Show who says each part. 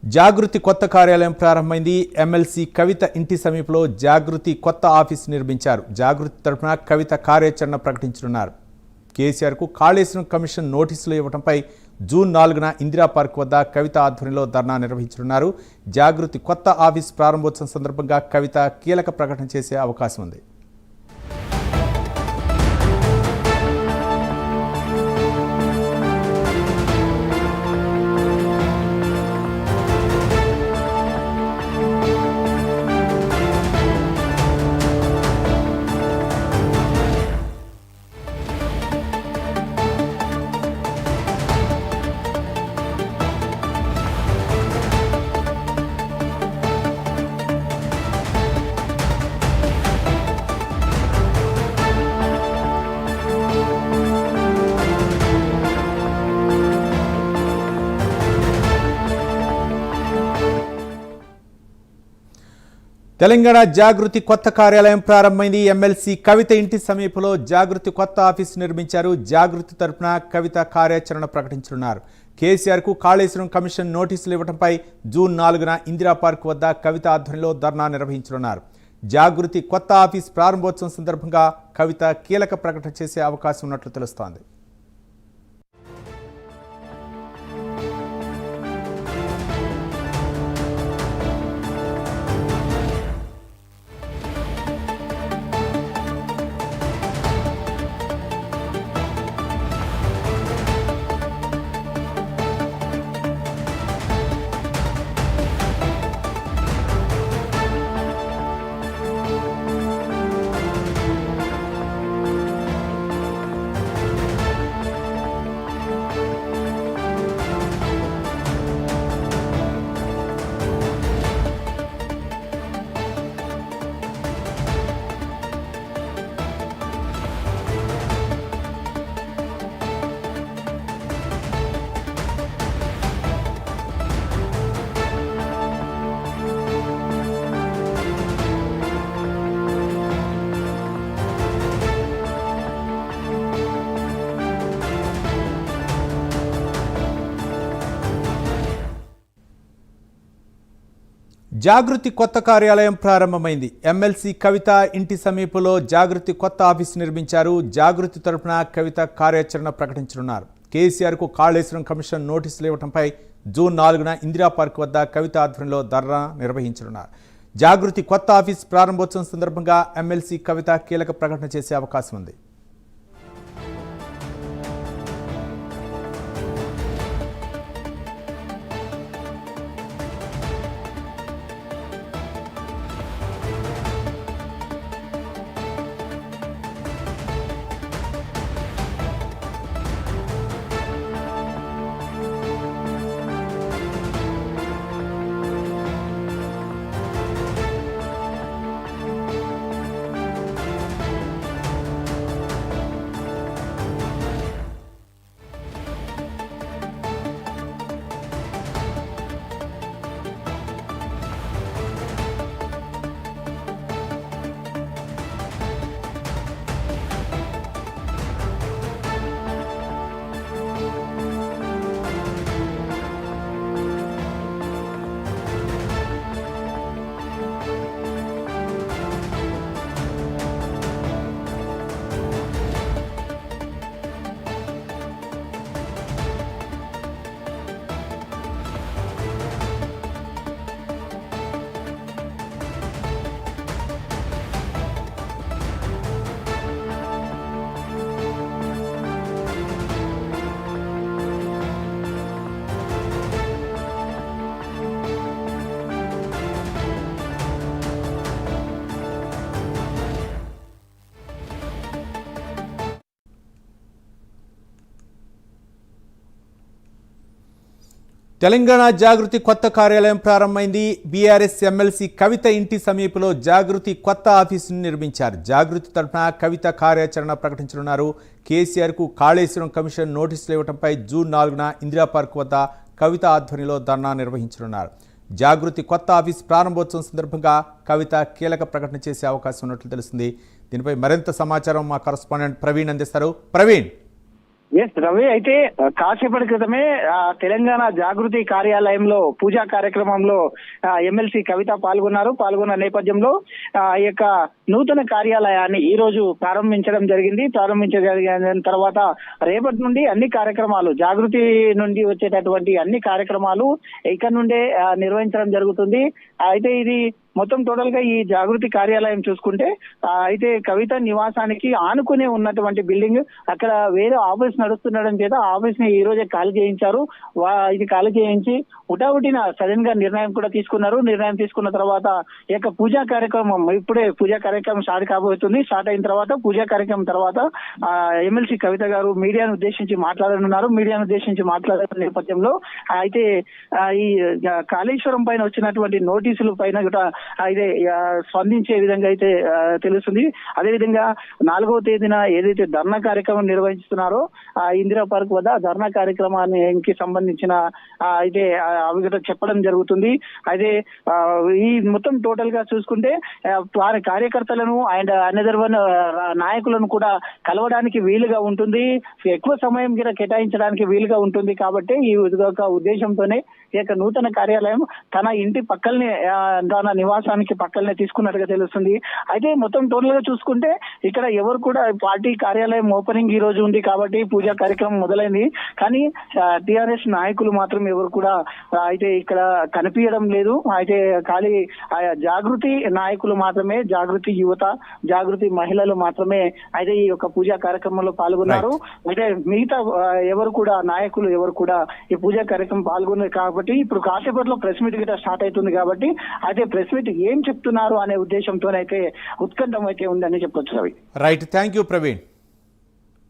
Speaker 1: జాగృతి కొత్త కార్యాలయం ప్రారంభమైంది. ఎమ్మెల్సీ కవిత ఇంటి సమీపంలో జాగృతి కొత్త ఆఫీస్ నిర్మించారు. జాగృతి తరఫున కవిత కార్యాచరణ ప్రకటించనున్నారు. కేసీఆర్కు కాళేశ్వరం కమిషన్ నోటీసులు ఇవ్వడంపై జూన్ 4న ఇందిరా పార్క్ వద్ద కవిత ఆధ్వర్యంలో ధర్నా నిర్వహించనున్నారు. జాగృతి కొత్త ఆఫీస్ ప్రారంభోత్సవం సందర్భంగా కవిత కీలక ప్రకటన చేసే అవకాశం ఉంది. తెలంగాణ జాగృతి కొత్త కార్యాలయం ప్రారంభమైంది. ఎమ్మెల్సీ కవిత ఇంటి సమీపంలో జాగృతి కొత్త ఆఫీసు నిర్మించారు. జాగృతి తరఫున కవిత కార్యాచరణ ప్రకటించనున్నారు. కేసీఆర్కు కాళేశ్వరం కమిషన్ నోటీసులు ఇవ్వడంపై జూన్ 4న ఇందిరా పార్క్ వద్ద కవిత ఆధ్వర్యంలో ధర్నా నిర్వహించనున్నారు. జాగృతి కొత్త ఆఫీస్ ప్రారంభోత్సవం సందర్భంగా కవిత కీలక ప్రకటన చేసే అవకాశం ఉన్నట్లు తెలుస్తోంది. జాగృతి కొత్త కార్యాలయం ప్రారంభమైంది. ఎమ్మెల్సీ కవిత ఇంటి సమీపంలో జాగృతి కొత్త ఆఫీసు నిర్మించారు. జాగృతి తరఫున కవిత కార్యాచరణ ప్రకటించనున్నారు. కేసీఆర్కు కాళేశ్వరం కమిషన్ నోటీసులు ఇవ్వడంపై జూన్ 4న ఇందిరా పార్క్ వద్ద కవిత ఆధ్వర్యంలో ధర్నా నిర్వహించనున్నారు. జాగృతి కొత్త ఆఫీస్ ప్రారంభోత్సవం సందర్భంగా ఎమ్మెల్సీ కవిత కీలక ప్రకటన చేసే అవకాశం ఉంది. తెలంగాణ జాగృతి కొత్త కార్యాలయం ప్రారంభమైంది. బీఆర్ఎస్ ఎమ్మెల్సీ కవిత ఇంటి సమీపంలో జాగృతి కొత్త ఆఫీసును నిర్మించారు. జాగృతి తరఫున కవిత కార్యాచరణ ప్రకటించనున్నారు. కేసీఆర్కు కాళేశ్వరం కమిషన్ నోటీసులు ఇవ్వడంపై జూన్ 4న ఇందిరా పార్క్ వద్ద కవిత ఆధ్వర్యంలో ధర్నా నిర్వహించనున్నారు. జాగృతి కొత్త ఆఫీస్ ప్రారంభోత్సవం సందర్భంగా కవిత కీలక ప్రకటన చేసే అవకాశం ఉన్నట్లు తెలుస్తుంది. దీనిపై మరింత సమాచారం మా కరెస్పాండెంట్ ప్రవీణ్ అందిస్తారు. ప్రవీణ్,
Speaker 2: ఎస్ రవి, అయితే కాసేపటి క్రితమే తెలంగాణ జాగృతి కార్యాలయంలో పూజా కార్యక్రమంలో ఎమ్మెల్సీ కవిత పాల్గొన్న నేపథ్యంలో ఈ యొక్క నూతన కార్యాలయాన్ని ఈ రోజు ప్రారంభించడం జరిగింది. ప్రారంభించిన తర్వాత రేపటి నుండి అన్ని కార్యక్రమాలు, జాగృతి నుండి వచ్చేటటువంటి అన్ని కార్యక్రమాలు ఇక్కడ నుండే నిర్వహించడం జరుగుతుంది. అయితే ఇది మొత్తం టోటల్ గా ఈ జాగృతి కార్యాలయం చూసుకుంటే అయితే కవిత నివాసానికి ఆనుకునే ఉన్నటువంటి బిల్డింగ్, అక్కడ వేరే ఆఫీస్ నడుస్తుండడం చేత ఆఫీస్ ని ఈ రోజే ఖాళీ చేయించారు. ఇది ఖాళీ చేయించి ఉటావుటిన సడన్ గా నిర్ణయం కూడా తీసుకున్నారు. నిర్ణయం తీసుకున్న తర్వాత ఈ యొక్క పూజా కార్యక్రమం, ఇప్పుడే పూజా కార్యక్రమం స్టార్ట్ కాబోతుంది. స్టార్ట్ అయిన తర్వాత పూజా కార్యక్రమం తర్వాత ఎమ్మెల్సీ కవిత గారు మీడియాను ఉద్దేశించి మాట్లాడనున్నారు. మీడియాను ఉద్దేశించి మాట్లాడుతున్న నేపథ్యంలో అయితే ఈ కాళేశ్వరం పైన వచ్చినటువంటి నోటీసుల పైన కూడా అయితే స్పందించే విధంగా అయితే తెలుస్తుంది. అదేవిధంగా 4వ తేదీన ఏదైతే ధర్నా కార్యక్రమం నిర్వహిస్తున్నారో ఇందిరా పార్క్ వద్ద ధర్నా కార్యక్రమానికి సంబంధించిన అయితే అవి కూడా చెప్పడం జరుగుతుంది. అయితే ఈ మొత్తం టోటల్ గా చూసుకుంటే వారి కార్యకర్తలను అండ్ అనదర్ వన్ నాయకులను కూడా కలవడానికి వీలుగా ఉంటుంది, ఎక్కువ సమయం కూడా కేటాయించడానికి వీలుగా ఉంటుంది. కాబట్టి ఈ ఉద్దేశంతోనే ఈ యొక్క నూతన కార్యాలయం తన ఇంటి పక్కనే, తన నివాసానికి పక్కనే తీసుకున్నట్టుగా తెలుస్తుంది. అయితే మొత్తం టోటల్ గా చూసుకుంటే ఇక్కడ ఎవరు కూడా పార్టీ కార్యాలయం ఓపెనింగ్ ఈ రోజు ఉంది కాబట్టి పూజా కార్యక్రమం మొదలైంది. కానీ టిఆర్ఎస్ నాయకులు మాత్రం ఎవరు కూడా అయితే ఇక్కడ కనిపించడం లేదు. అయితే ఖాళీ జాగృతి నాయకులు మాత్రమే, జాగృతి యువత, జాగృతి మహిళలు మాత్రమే అయితే ఈ యొక్క పూజా కార్యక్రమంలో పాల్గొన్నారు. అయితే మిగతా ఎవరు కూడా నాయకులు ఎవరు కూడా ఈ పూజా కార్యక్రమం పాల్గొన్నారు. కాబట్టి ఇప్పుడు కాసేపట్లో ప్రెస్ మీట్ గిట్ట స్టార్ట్ అవుతుంది. కాబట్టి అయితే ప్రెస్ మీట్ ఏం చెప్తున్నారు అనే ఉద్దేశంతోనైతే ఉత్కంఠం అయితే ఉందని చెప్పొచ్చు Ravi.
Speaker 1: Right, thank you Praveen.